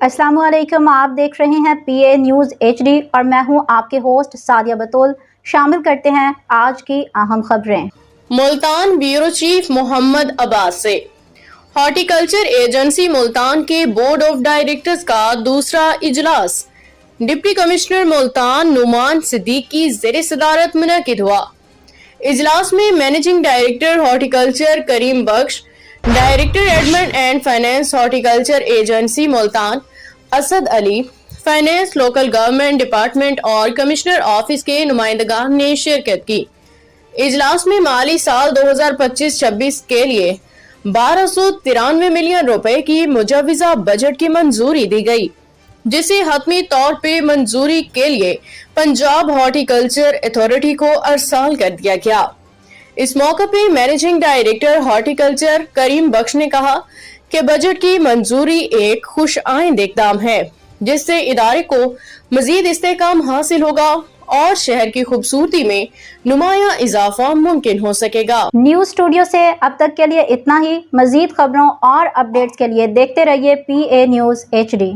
अस्सलाम वालेकुम, आप देख रहे हैं PA न्यूज़ HD और मैं हूं आपके होस्ट सादिया बतूल। शामिल करते हैं आज की अहम खबरें। मुल्तान ब्यूरो चीफ मोहम्मद अब्बास से हॉर्टिकल्चर एजेंसी मुल्तान के बोर्ड ऑफ डायरेक्टर्स का दूसरा इजलास डिप्टी कमिश्नर मुल्तान नुमान सिद्दीक की ज़ेर सदारत मुनक़िद हुआ। इजलास में managing director horticulture Karim Bakhsh, director admin and finance horticulture agency Multan Asad Ali, finance local government department और कमिश्नर ऑफिस के नुमाइंदगान ने शिरकत की। इजलास में माली साल 2025-26 के लिए 1293 मिलियन रुपए की मुजव्वज़ा बजट की मंजूरी दी गई, जिसे हतमी तौर पे मंजूरी के लिए पंजाब हॉर्टिकल्चर अथॉरिटी को अरसाल कर दिया गया। इस मौके पे मैनेजिंग डायरेक्टर हॉर्टिकल्चर करीम बख्श ने कहा कि बजट की मंजूरी एक खुश आइंद इक़दाम है, जिससे इदारे को मजीद इस्तेहकाम हासिल होगा और शहर की खूबसूरती में नुमाया इजाफा मुमकिन हो सकेगा। न्यूज़ स्टूडियो से अब तक के लिए इतना ही। मजीद खबरों और अपडेट्स के लिए देखते रहिए PA न्यूज़ HD।